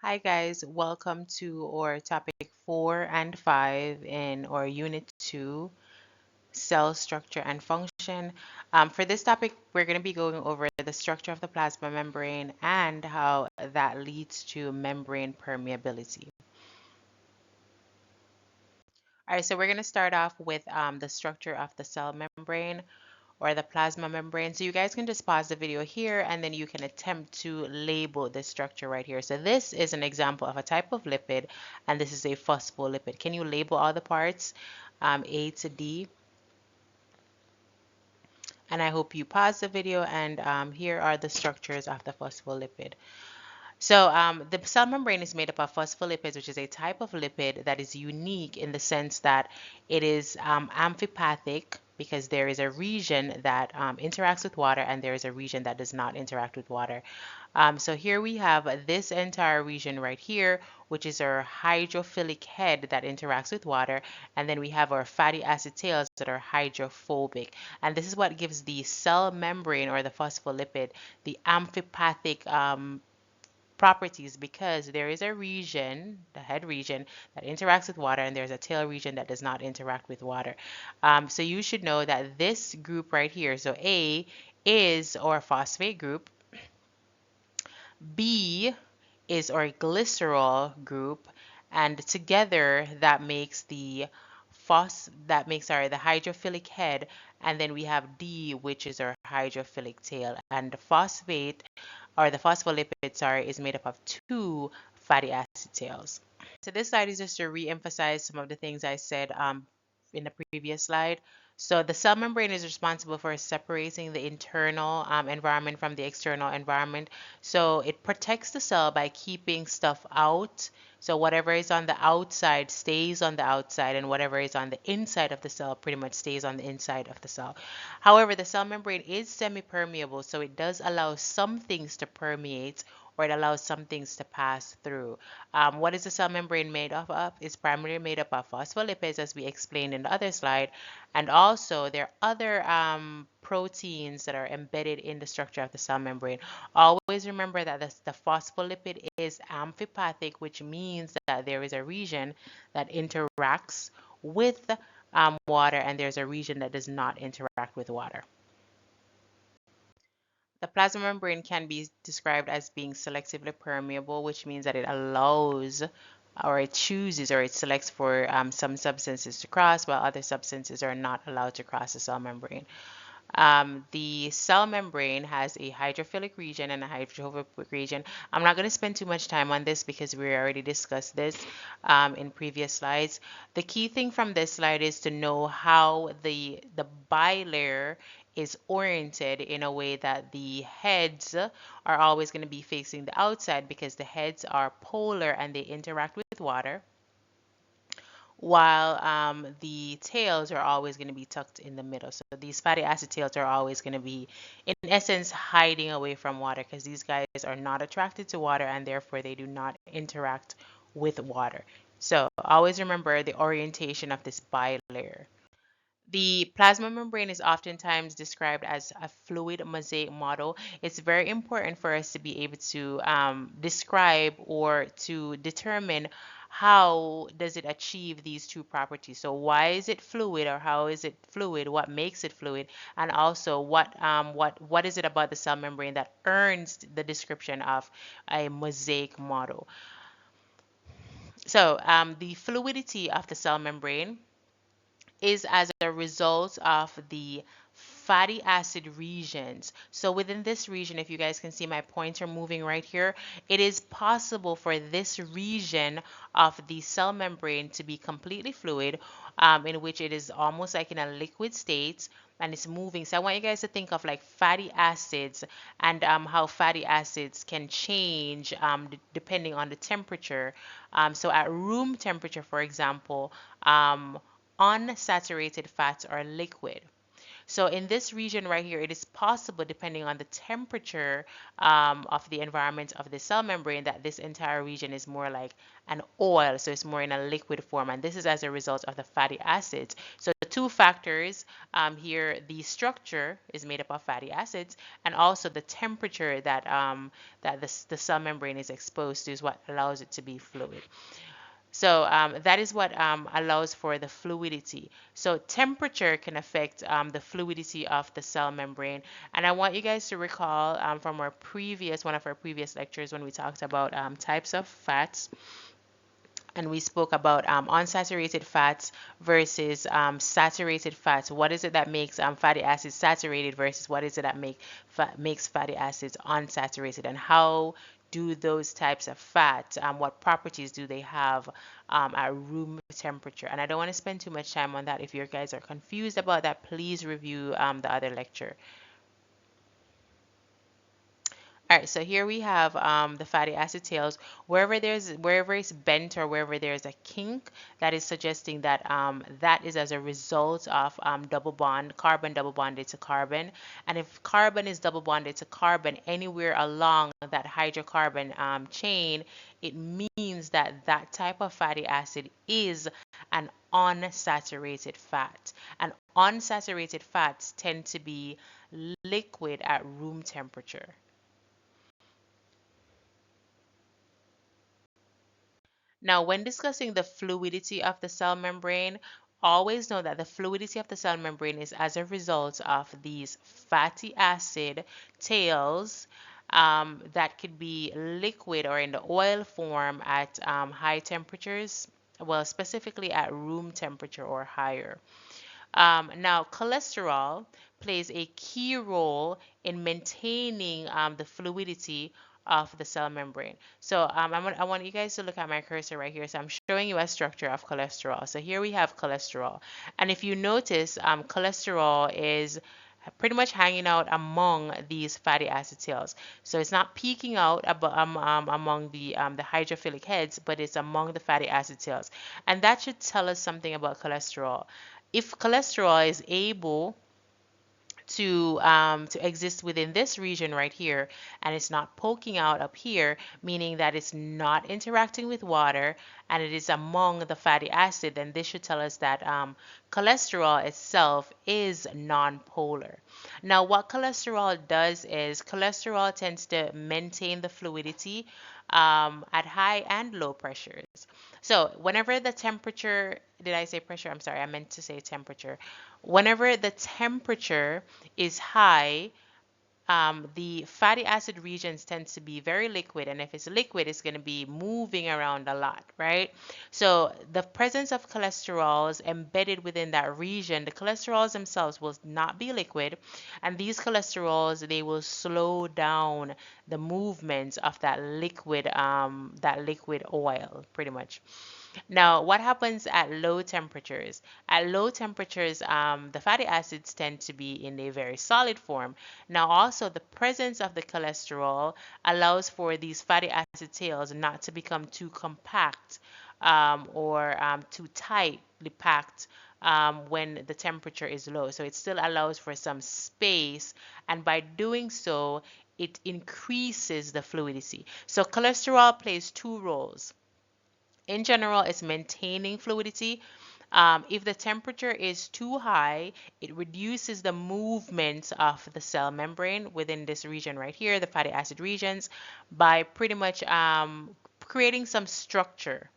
Hi guys, welcome to our topic 4 and 5 in our unit 2, cell structure and function. For this topic, we're going to be going over the structure of the plasma membrane and how that leads to membrane permeability. All right, so we're going to start off with the structure of the cell membrane or the plasma membrane. So you guys can just pause the video here and then you can attempt to label this structure right here. So this is an example of a type of lipid and this is a phospholipid. Can you label all the parts A to D? And I hope you pause the video and here are the structures of the phospholipid. So the cell membrane is made up of phospholipids, which is a type of lipid that is unique in the sense that it is amphipathic because there is a region that interacts with water and there is a region that does not interact with water. So here we have this entire region right here, which is our hydrophilic head that interacts with water. And then we have our fatty acid tails that are hydrophobic. And this is what gives the cell membrane or the phospholipid the amphipathic properties because there is a region, the head region, that interacts with water, and there's a tail region that does not interact with water. So you should know that this group right here, so A is our phosphate group, B is our glycerol group, and together that makes the hydrophilic head, and then we have D, which is our hydrophilic tail, and the phosphate or the phospholipid, sorry, is made up of two fatty acid tails. So this slide is just to re-emphasize some of the things I said in the previous slide. So the cell membrane is responsible for separating the internal environment from the external environment. So it protects the cell by keeping stuff out. So whatever is on the outside stays on the outside, and whatever is on the inside of the cell pretty much stays on the inside of the cell. However, the cell membrane is semi-permeable, so it does allow some things to permeate or it allows some things to pass through. What is the cell membrane made up of? It's primarily made up of phospholipids, as we explained in the other slide, and also there are other proteins that are embedded in the structure of the cell membrane. Always remember that the phospholipid is amphipathic, which means that there is a region that interacts with water and there's a region that does not interact with water. The plasma membrane can be described as being selectively permeable, which means that it allows or it chooses or it selects for some substances to cross while other substances are not allowed to cross the cell membrane. The cell membrane has a hydrophilic region and a hydrophobic region. I'm not going to spend too much time on this because we already discussed this in previous slides. The key thing from this slide is to know how the bilayer is oriented in a way that the heads are always going to be facing the outside because the heads are polar and they interact with water, while the tails are always going to be tucked in the middle. So these fatty acid tails are always going to be, in essence, hiding away from water because these guys are not attracted to water and therefore they do not interact with water. So always remember the orientation of this bilayer. The plasma membrane is oftentimes described as a fluid mosaic model. It's very important for us to be able to describe or to determine how does it achieve these two properties. So why is it fluid or how is it fluid? What makes it fluid? And also what is it about the cell membrane that earns the description of a mosaic model? So the fluidity of the cell membrane is as a result of the fatty acid regions. So within this region, if you guys can see my pointer moving right here, it is possible for this region of the cell membrane to be completely fluid, in which it is almost like in a liquid state and it's moving. So I want you guys to think of like fatty acids and how fatty acids can change depending on the temperature. So at room temperature, for example, unsaturated fats are liquid. So in this region right here, it is possible, depending on the temperature of the environment of the cell membrane, that this entire region is more like an oil. So it's more in a liquid form. And this is as a result of the fatty acids. So two factors here, the structure is made up of fatty acids, and also the temperature that the cell membrane is exposed to is what allows it to be fluid. So that is what allows for the fluidity. So temperature can affect the fluidity of the cell membrane. And I want you guys to recall from one of our previous lectures when we talked about types of fats, and we spoke about unsaturated fats versus saturated fats. What is it that makes fatty acids saturated versus what is it that makes fatty acids unsaturated? And how do those types of fat, what properties do they have at room temperature? And I don't want to spend too much time on that. If you guys are confused about that, please review the other lecture. All right, so here we have the fatty acid tails. Wherever it's bent or wherever there's a kink, that is suggesting that that is as a result of carbon double bonded to carbon. And if carbon is double bonded to carbon anywhere along that hydrocarbon chain, it means that that type of fatty acid is an unsaturated fat. And unsaturated fats tend to be liquid at room temperature. Now, when discussing the fluidity of the cell membrane, always know that the fluidity of the cell membrane is as a result of these fatty acid tails that could be liquid or in the oil form at high temperatures, well, specifically at room temperature or higher. Now, cholesterol plays a key role in maintaining the fluidity of the cell membrane. So I want you guys to look at my cursor right here. So I'm showing you a structure of cholesterol. So here we have cholesterol. And if you notice, cholesterol is pretty much hanging out among these fatty acid tails. So it's not peeking out among the hydrophilic heads, but it's among the fatty acid tails. And that should tell us something about cholesterol. If cholesterol is able to exist within this region right here, and it's not poking out up here, meaning that it's not interacting with water and it is among the fatty acid, then this should tell us that cholesterol itself is nonpolar. Now, what cholesterol does is cholesterol tends to maintain the fluidity at high and low pressures. So whenever the temperature, did I say pressure? I'm sorry, I meant to say temperature. Whenever the temperature is high, the fatty acid regions tends to be very liquid, and if it's liquid, it's going to be moving around a lot, right? So the presence of cholesterols embedded within that region, the cholesterols themselves will not be liquid, and these cholesterols, they will slow down the movement of that liquid oil, pretty much. Now, what happens at low temperatures? At low temperatures, the fatty acids tend to be in a very solid form. Now, also, the presence of the cholesterol allows for these fatty acid tails not to become too compact or too tightly packed when the temperature is low. So it still allows for some space, and by doing so, it increases the fluidity. So cholesterol plays two roles. In general, it's maintaining fluidity. If the temperature is too high, it reduces the movement of the cell membrane within this region right here, the fatty acid regions, by pretty much creating some structure.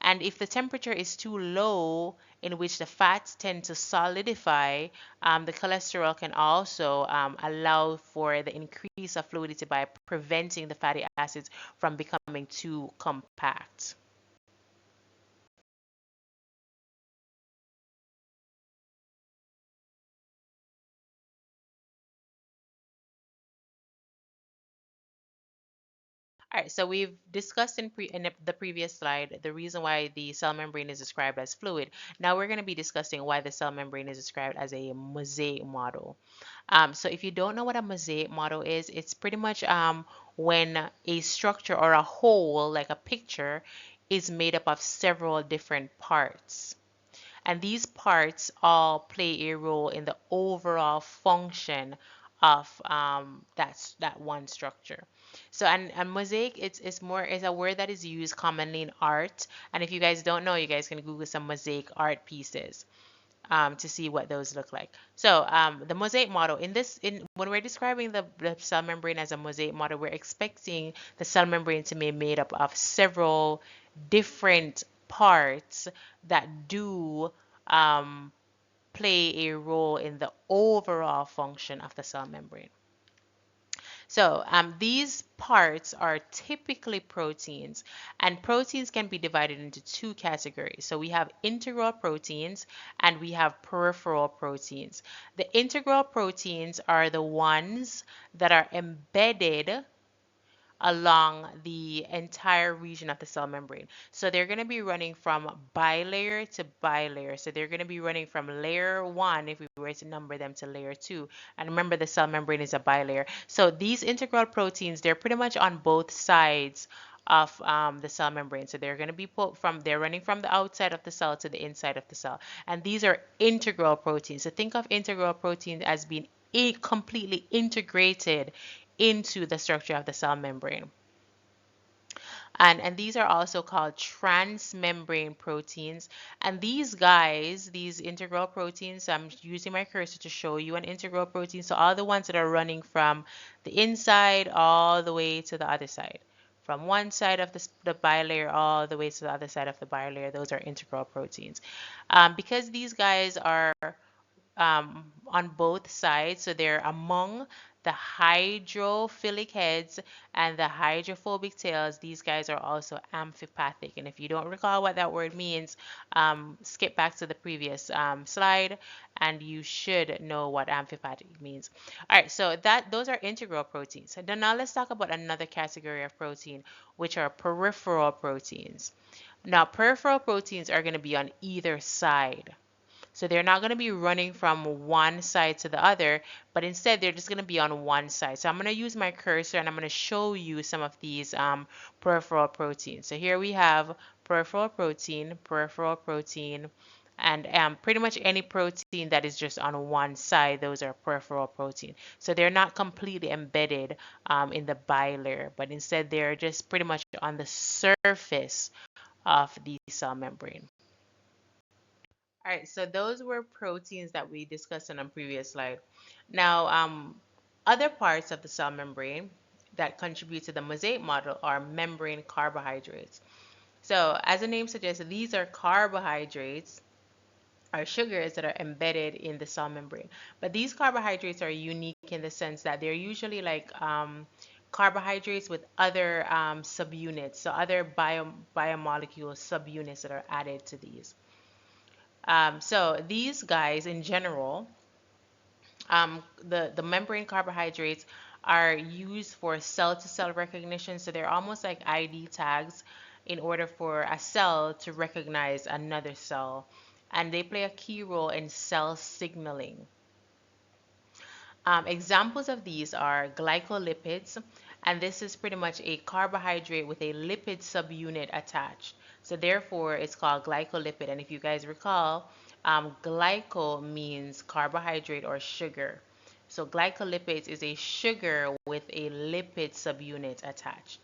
And if the temperature is too low, in which the fats tend to solidify, the cholesterol can also allow for the increase of fluidity by preventing the fatty acids from becoming too compact. All right, so we've discussed in the previous slide the reason why the cell membrane is described as fluid. Now we're going to be discussing why the cell membrane is described as a mosaic model. So if you don't know what a mosaic model is, it's pretty much when a structure or a whole, like a picture, is made up of several different parts. And these parts all play a role in the overall function of that one structure. So and mosaic it's a word that is used commonly in art. And if you guys don't know, you guys can Google some mosaic art pieces. to see what those look like. So the mosaic model in when we're describing the cell membrane as a mosaic model, we're expecting the cell membrane to be made up of several different parts that do play a role in the overall function of the cell membrane. So these parts are typically proteins, and proteins can be divided into two categories. So we have integral proteins and we have peripheral proteins. The integral proteins are the ones that are embedded along the entire region of the cell membrane. So they're going to be running from bilayer to bilayer. So they're going to be running from layer 1 if we were to number them to layer 2. And remember the cell membrane is a bilayer. So these integral proteins, they're pretty much on both sides of the cell membrane. So they're going to be they're running from the outside of the cell to the inside of the cell. And these are integral proteins. So think of integral proteins as being completely integrated into the structure of the cell membrane. And these are also called transmembrane proteins. And these guys, these integral proteins, I'm using my cursor to show you an integral protein. So all the ones that are running from the inside all the way to the other side. From one side of the bilayer all the way to the other side of the bilayer, those are integral proteins. Because these guys are on both sides. So they're among the hydrophilic heads and the hydrophobic tails. These guys are also amphipathic. And if you don't recall what that word means, skip back to the previous slide and you should know what amphipathic means. All right, so those are integral proteins. So now let's talk about another category of protein, which are peripheral proteins. Now, peripheral proteins are going to be on either side. So they're not going to be running from one side to the other, but instead they're just going to be on one side. So I'm going to use my cursor and I'm going to show you some of these peripheral proteins. So here we have peripheral protein, and pretty much any protein that is just on one side, those are peripheral protein. So they're not completely embedded in the bilayer, but instead they're just pretty much on the surface of the cell membrane. All right, so those were proteins that we discussed on a previous slide. Now, other parts of the cell membrane that contribute to the mosaic model are membrane carbohydrates. So, as the name suggests, these are carbohydrates, are sugars that are embedded in the cell membrane. But these carbohydrates are unique in the sense that they're usually like carbohydrates with other subunits, so other biomolecule subunits that are added to these. So these guys in general, the membrane carbohydrates are used for cell-to-cell recognition. So they're almost like ID tags in order for a cell to recognize another cell. And they play a key role in cell signaling. Examples of these are glycolipids, and this is pretty much a carbohydrate with a lipid subunit attached. So therefore, it's called glycolipid. And if you guys recall, glyco means carbohydrate or sugar. So glycolipids is a sugar with a lipid subunit attached.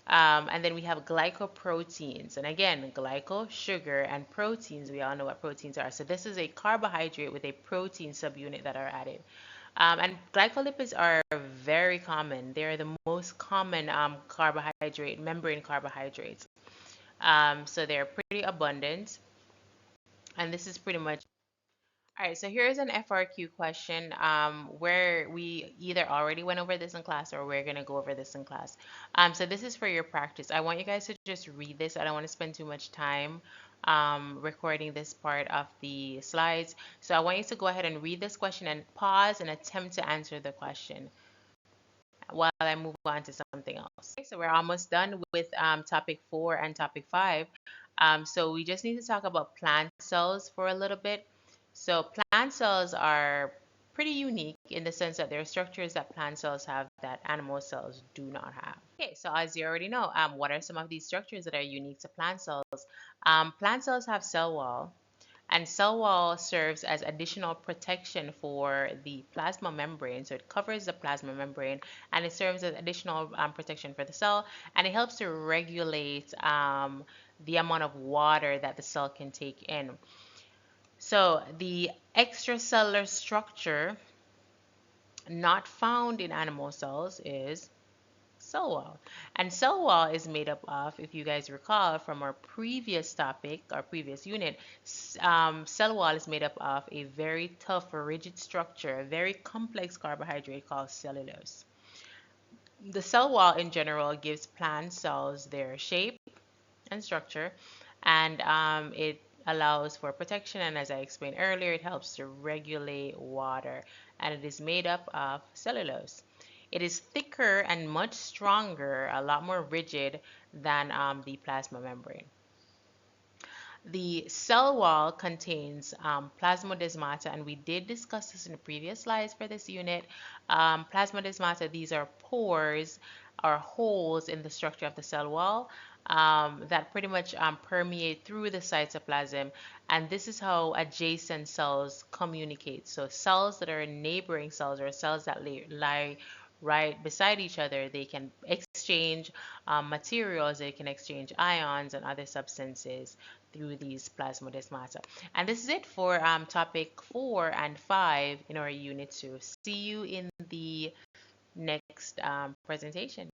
And then we have glycoproteins. And again, glyco, sugar, and proteins, we all know what proteins are. So this is a carbohydrate with a protein subunit that are added. And glycolipids are very common. They're the most common membrane carbohydrates. So they're pretty abundant. And this is pretty much. All right, so here's an FRQ question where we either already went over this in class or we're going to go over this in class. So this is for your practice. I want you guys to just read this. I don't want to spend too much time recording this part of the slides. So I want you to go ahead and read this question and pause and attempt to answer the question while I move on to something else. Okay, so we're almost done with topic 4 and topic 5. So we just need to talk about plant cells for a little bit. So plant cells are pretty unique in the sense that there are structures that plant cells have that animal cells do not have. Okay, so as you already know, what are some of these structures that are unique to plant cells? Plant cells have cell wall, and cell wall serves as additional protection for the plasma membrane. So it covers the plasma membrane and it serves as additional protection for the cell, and it helps to regulate the amount of water that the cell can take in. So the extracellular structure not found in animal cells is cell wall. And cell wall is made up of, if you guys recall from our previous topic, our previous unit, cell wall is made up of a very tough, rigid structure, a very complex carbohydrate called cellulose. The cell wall in general gives plant cells their shape and structure, and it allows for protection. And as I explained earlier, it helps to regulate water, and it is made up of cellulose. It is thicker and much stronger, a lot more rigid than the plasma membrane. The cell wall contains plasmodesmata, and we did discuss this in the previous slides for this unit. Plasmodesmata, these are pores or holes in the structure of the cell wall that pretty much permeate through the cytoplasm, and this is how adjacent cells communicate. So cells that are neighboring cells or cells that lie right beside each other, they can exchange materials, they can exchange ions and other substances through these plasmodesmata. And this is it for topic 4 and 5 in our unit 2. See you in the next presentation.